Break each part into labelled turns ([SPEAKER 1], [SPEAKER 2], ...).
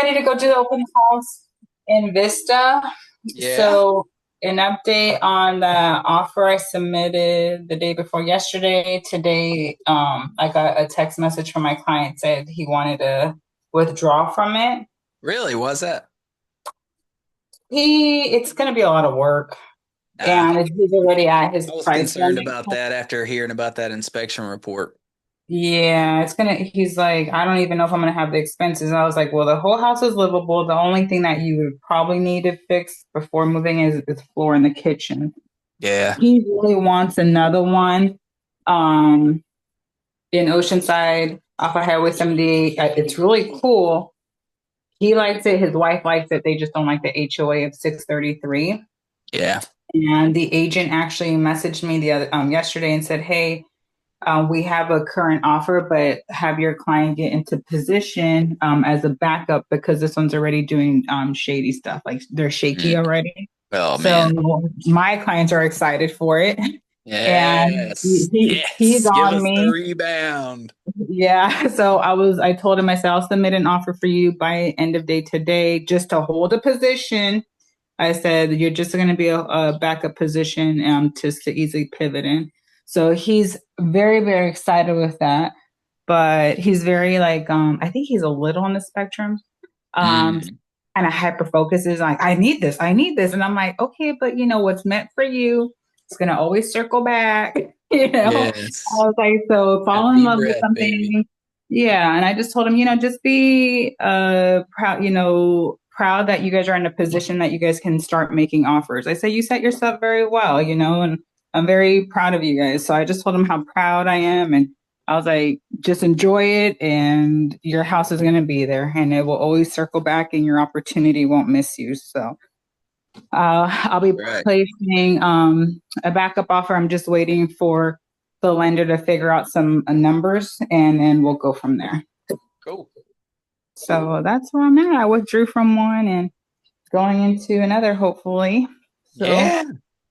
[SPEAKER 1] ready to go to the open house in Vista.
[SPEAKER 2] Yeah.
[SPEAKER 1] So, an update on the offer I submitted the day before yesterday. Today, I got a text message from my client said he wanted to withdraw from it.
[SPEAKER 2] Really? Was that?
[SPEAKER 1] It's going to be a lot of work,
[SPEAKER 2] Nah.
[SPEAKER 1] and he's already at his
[SPEAKER 2] I was
[SPEAKER 1] price
[SPEAKER 2] concerned
[SPEAKER 1] limit.
[SPEAKER 2] about that after hearing about that inspection report.
[SPEAKER 1] Yeah, he's like, I don't even know if I'm gonna have the expenses. And I was like, well, the whole house is livable. The only thing that you would probably need to fix before moving is the floor in the kitchen.
[SPEAKER 2] Yeah.
[SPEAKER 1] He really wants another one, um, in Oceanside off of Highway 78. It's really cool. He likes it. His wife likes it. They just don't like the HOA of 633.
[SPEAKER 2] Yeah.
[SPEAKER 1] And the agent actually messaged me the other yesterday and said, "Hey, we have a current offer, but have your client get into position as a backup because this one's already doing shady stuff. Like they're shaky
[SPEAKER 2] Mm.
[SPEAKER 1] already.
[SPEAKER 2] Oh
[SPEAKER 1] So
[SPEAKER 2] man.
[SPEAKER 1] my clients are excited for it, and
[SPEAKER 2] Yes.
[SPEAKER 1] he's
[SPEAKER 2] Yes. Give
[SPEAKER 1] on
[SPEAKER 2] us the
[SPEAKER 1] me.
[SPEAKER 2] rebound.
[SPEAKER 1] Yeah. So I told him I said I'll submit an offer for you by end of day today just to hold a position. I said you're just going to be a backup position just to easily pivot in. So he's very, very excited with that, but he's very like I think he's a little on the spectrum. Um
[SPEAKER 2] Mm.
[SPEAKER 1] kind of hyper focuses like I need this. And I'm like, okay, but you know what's meant for you, it's gonna always circle back, you know. I
[SPEAKER 2] Yes.
[SPEAKER 1] was like, so
[SPEAKER 2] A
[SPEAKER 1] fall in
[SPEAKER 2] deep
[SPEAKER 1] love with
[SPEAKER 2] breath, baby.
[SPEAKER 1] something. Yeah. And I just told him, just be proud, proud that you guys are in a position that you guys can start making offers. I say you set yourself very well, and I'm very proud of you guys. So I just told him how proud I am, and I was like, just enjoy it, and your house is going to be there, and it will always circle back, and your opportunity won't miss you. So I'll be
[SPEAKER 2] Right.
[SPEAKER 1] placing a backup offer. I'm just waiting for the lender to figure out some numbers, and then we'll go from there.
[SPEAKER 2] Cool.
[SPEAKER 1] So that's where I'm at. I withdrew from one and going into another, hopefully. So
[SPEAKER 2] Yeah.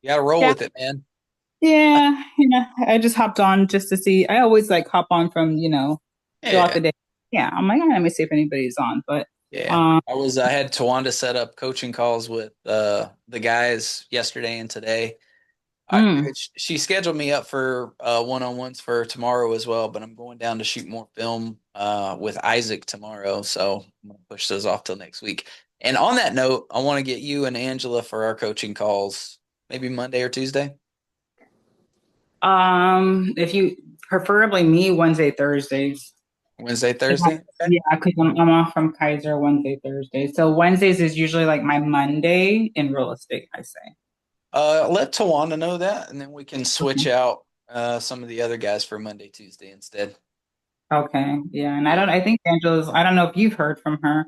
[SPEAKER 2] You gotta roll
[SPEAKER 1] yeah,
[SPEAKER 2] with it, man.
[SPEAKER 1] I just hopped on just to see. I always like hop on from throughout
[SPEAKER 2] Yeah.
[SPEAKER 1] the day. Yeah, I'm like, let me see if anybody's on. But
[SPEAKER 2] Yeah.
[SPEAKER 1] um,
[SPEAKER 2] I had Tawanda set up coaching calls with the guys yesterday and today.
[SPEAKER 1] mm,
[SPEAKER 2] She scheduled me up for one-on-ones for tomorrow as well, but I'm going down to shoot more film with Isaac tomorrow, so I'm gonna push those off till next week. And on that note, I want to get you and Angela for our coaching calls, maybe Monday or Tuesday.
[SPEAKER 1] if you preferably me Wednesday, Thursdays.
[SPEAKER 2] Wednesday, Thursday. Okay.
[SPEAKER 1] Yeah, because I'm off from Kaiser Wednesday, Thursday. So Wednesdays is usually like my Monday in real estate, I say.
[SPEAKER 2] Let Tawanda know that, and then we can switch
[SPEAKER 1] Okay.
[SPEAKER 2] out some of the other guys for Monday, Tuesday instead.
[SPEAKER 1] Okay. Yeah. And
[SPEAKER 2] Yeah,
[SPEAKER 1] I think Angela's, I don't know if you've heard from her,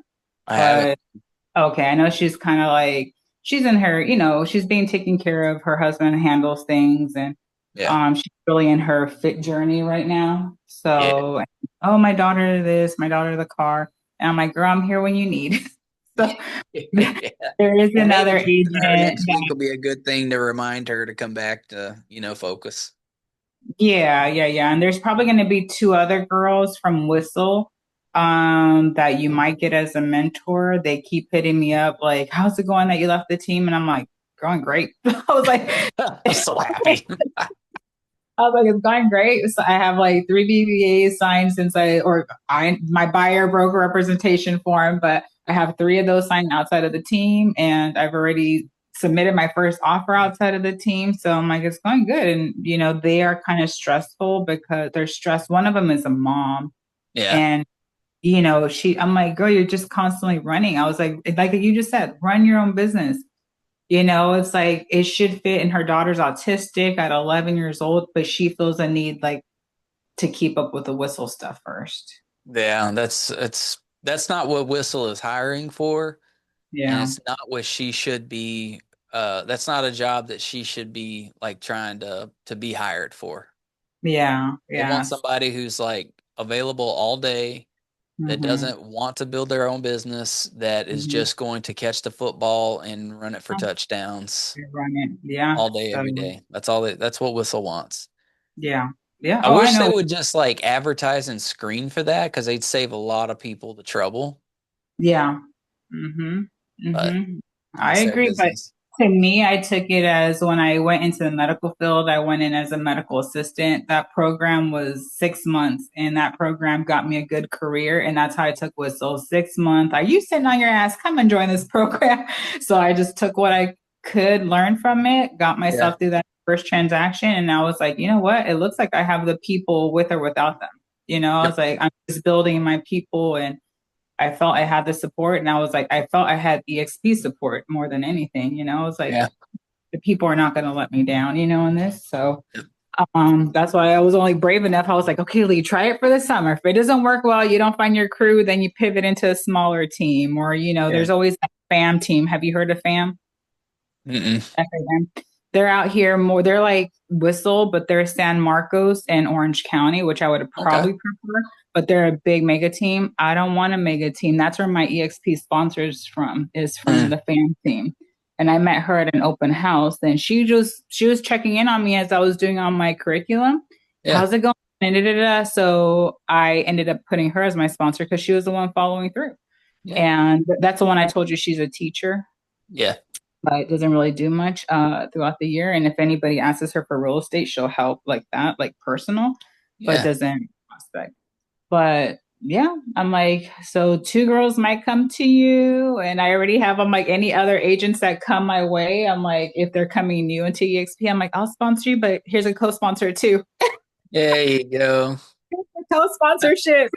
[SPEAKER 2] I haven't.
[SPEAKER 1] but okay. I know she's kind of like, she's in her, she's being taken care of. Her husband handles things, and
[SPEAKER 2] Yeah,
[SPEAKER 1] she's really in her fit journey right now.
[SPEAKER 2] yeah,
[SPEAKER 1] So, oh, my daughter this, my daughter the car. And I'm like, girl, I'm here when you need. So
[SPEAKER 2] yeah.
[SPEAKER 1] there is
[SPEAKER 2] Well, maybe
[SPEAKER 1] another
[SPEAKER 2] talking to her
[SPEAKER 1] agent
[SPEAKER 2] next week
[SPEAKER 1] that,
[SPEAKER 2] will be a good thing to remind her to come back to, focus.
[SPEAKER 1] yeah. And there's probably going to be two other girls from Whistle that you might get as a mentor. They keep hitting me up like, how's it going that you left the team? And I'm like, going great. I was like,
[SPEAKER 2] I'm so happy.
[SPEAKER 1] it's going great. So I have like three BBAs signed since my buyer broker representation form, but I have three of those signed outside of the team, and I've already submitted my first offer outside of the team. So I'm like, it's going good. And, they are kind of stressful because they're stressed. One of them is a mom,
[SPEAKER 2] Yeah.
[SPEAKER 1] and, I'm like, girl, you're just constantly running. I was like you just said, run your own business. It's like it should fit. And her daughter's autistic at 11 years old, but she feels a need like to keep up with the whistle stuff first.
[SPEAKER 2] Yeah, that's not what Whistle is hiring for, and
[SPEAKER 1] Yeah.
[SPEAKER 2] it's not what she should be that's not a job that she should be like trying to be hired for.
[SPEAKER 1] Yeah.
[SPEAKER 2] They want
[SPEAKER 1] Yeah.
[SPEAKER 2] somebody who's like available all day, that
[SPEAKER 1] Mm-hmm.
[SPEAKER 2] doesn't want to build their own business, that is
[SPEAKER 1] Mm-hmm.
[SPEAKER 2] just going to catch the football and run it for touchdowns
[SPEAKER 1] Run it. Yeah.
[SPEAKER 2] all day,
[SPEAKER 1] So,
[SPEAKER 2] every day. That's what Whistle wants.
[SPEAKER 1] yeah. Yeah.
[SPEAKER 2] I
[SPEAKER 1] Oh, I
[SPEAKER 2] wish they
[SPEAKER 1] know.
[SPEAKER 2] would just like advertise and screen for that because they'd save a lot of people the trouble.
[SPEAKER 1] Yeah. Mm-hmm.
[SPEAKER 2] but
[SPEAKER 1] Mm-hmm. I
[SPEAKER 2] that's their
[SPEAKER 1] agree, but
[SPEAKER 2] business.
[SPEAKER 1] to me, I took it as when I went into the medical field, I went in as a medical assistant. That program was 6 months, and that program got me a good career, and that's how I took Whistle. 6 months. Are you sitting on your ass? Come and join this program. So I just took what I could learn from it, got
[SPEAKER 2] Yeah.
[SPEAKER 1] myself through that first transaction, and I was like, you know what? It looks like I have the people with or without them. I
[SPEAKER 2] Yep.
[SPEAKER 1] was like, I'm just building my people, and I felt I had the support, and I was like, I felt I had EXP support more than anything. I was like,
[SPEAKER 2] Yeah.
[SPEAKER 1] the people are not going to let me down, in this. So that's why I was only brave enough. I was like, okay, Leigh, try it for the summer. If it doesn't work well, you don't find your crew, then you pivot into a smaller team, or
[SPEAKER 2] Yeah.
[SPEAKER 1] there's always that FAM team. Have you heard of FAM?
[SPEAKER 2] Mm-mm.
[SPEAKER 1] FAM. They're out here more. They're like Whistle, but they're San Marcos and Orange County, which I would
[SPEAKER 2] Okay.
[SPEAKER 1] probably prefer. But they're a big mega team. I don't want a mega team. That's where my EXP sponsors from is from
[SPEAKER 2] Mm.
[SPEAKER 1] the FAM team. And I met her at an open house, and she was checking in on me as I was doing on my curriculum.
[SPEAKER 2] Yeah.
[SPEAKER 1] How's it going? And so I ended up putting her as my sponsor because she was the one following through.
[SPEAKER 2] Yeah.
[SPEAKER 1] And that's the one I told you she's a teacher,
[SPEAKER 2] Yeah.
[SPEAKER 1] but it doesn't really do much throughout the year. And if anybody asks her for real estate, she'll help like that, like personal, but
[SPEAKER 2] Yeah.
[SPEAKER 1] doesn't prospect. But yeah, I'm like, so two girls might come to you, and I already have. I'm like, any other agents that come my way, I'm like, if they're coming new into EXP, I'm like, I'll sponsor you, but here's a co-sponsor too.
[SPEAKER 2] There you go.
[SPEAKER 1] Co-sponsorship.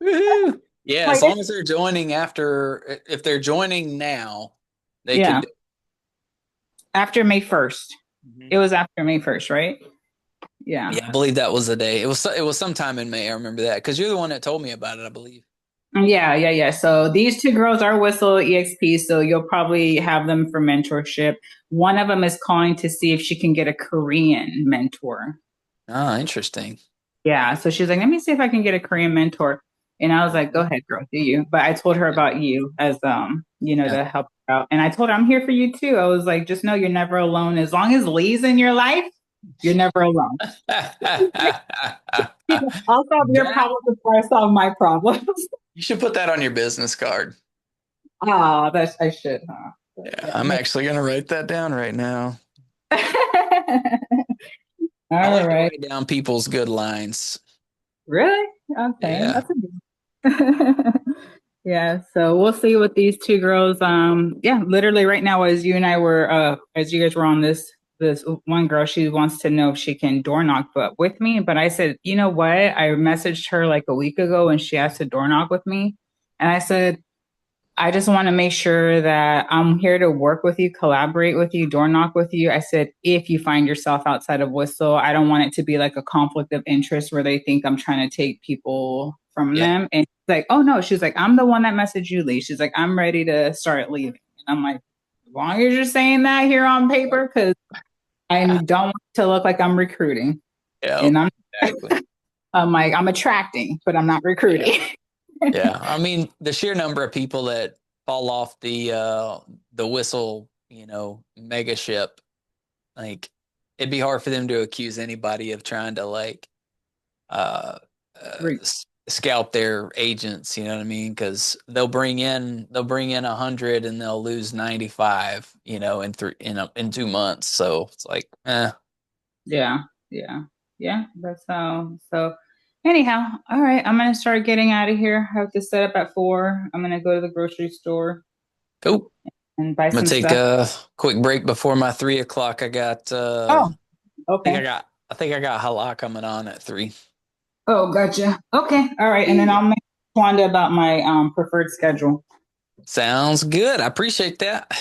[SPEAKER 2] Woohoo. Yeah, as
[SPEAKER 1] Like,
[SPEAKER 2] long as they're joining after, if they're joining now, they can
[SPEAKER 1] yeah,
[SPEAKER 2] do.
[SPEAKER 1] after May 1st.
[SPEAKER 2] Mhm.
[SPEAKER 1] It was after May 1st, right? Yeah.
[SPEAKER 2] Yeah, I believe that was the day. It was sometime in May. I remember that because you're the one that told me about it, I believe.
[SPEAKER 1] Yeah, yeah, yeah. So these two girls are Whistle EXP, so you'll probably have them for mentorship. One of them is calling to see if she can get a Korean mentor.
[SPEAKER 2] Ah, interesting.
[SPEAKER 1] Yeah, so she's like, let me see if I can get a Korean mentor. And I was like, go ahead, girl, do you? But I told her about you as
[SPEAKER 2] Yeah.
[SPEAKER 1] to help her out. And I told her I'm here for you too. I was like, just know you're never alone. As long as Lee's in your life, you're never alone. I'll solve your
[SPEAKER 2] That
[SPEAKER 1] problems before I solve my problems.
[SPEAKER 2] you should put that on your business card.
[SPEAKER 1] Ah, that's I should, huh? But
[SPEAKER 2] Yeah,
[SPEAKER 1] yeah,
[SPEAKER 2] I'm actually gonna write that down right now. I
[SPEAKER 1] All
[SPEAKER 2] like to
[SPEAKER 1] right.
[SPEAKER 2] write down people's good lines.
[SPEAKER 1] Really? Okay.
[SPEAKER 2] Yeah.
[SPEAKER 1] That's a good. Yeah, so we'll see with these two girls. Yeah, literally right now as you and I were as you guys were on this one girl, she wants to know if she can door knock but with me. But I said, you know what? I messaged her like a week ago and she asked to door knock with me. And I said, I just want to make sure that I'm here to work with you, collaborate with you, door knock with you. I said, if you find yourself outside of Whistle, I don't want it to be like a conflict of interest where they think I'm trying to take people from
[SPEAKER 2] Yeah.
[SPEAKER 1] them. And she's like, oh no, she's like, I'm the one that messaged you, Leigh. She's like, I'm ready to start leaving. And I'm like, as long as you're saying that here on paper, because I don't want it to look like I'm recruiting.
[SPEAKER 2] Yeah.
[SPEAKER 1] And
[SPEAKER 2] Exactly.
[SPEAKER 1] I'm like, I'm attracting, but I'm not
[SPEAKER 2] Yeah.
[SPEAKER 1] recruiting.
[SPEAKER 2] Yeah. I mean, the sheer number of people that fall off the Whistle, mega ship, like it'd be hard for them to accuse anybody of trying to like uh, scalp their agents. You know what I mean? Because they'll bring in 100 and they'll lose 95. In 2 months. So it's like,
[SPEAKER 1] Yeah, yeah, yeah. That's how. So, anyhow, all right. I'm gonna start getting out of here. I have to set up at 4. I'm gonna go to the grocery store
[SPEAKER 2] cool.
[SPEAKER 1] and buy
[SPEAKER 2] I'm gonna
[SPEAKER 1] some
[SPEAKER 2] take
[SPEAKER 1] stuff.
[SPEAKER 2] a quick break before my 3 o'clock.
[SPEAKER 1] Oh,
[SPEAKER 2] I
[SPEAKER 1] okay.
[SPEAKER 2] got I think I got halak coming on at 3.
[SPEAKER 1] Oh, gotcha. Okay, all right. And then I'll make Wanda about my preferred schedule.
[SPEAKER 2] Sounds good. I appreciate that.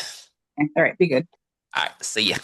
[SPEAKER 1] Okay, all right, be good.
[SPEAKER 2] All right, see ya.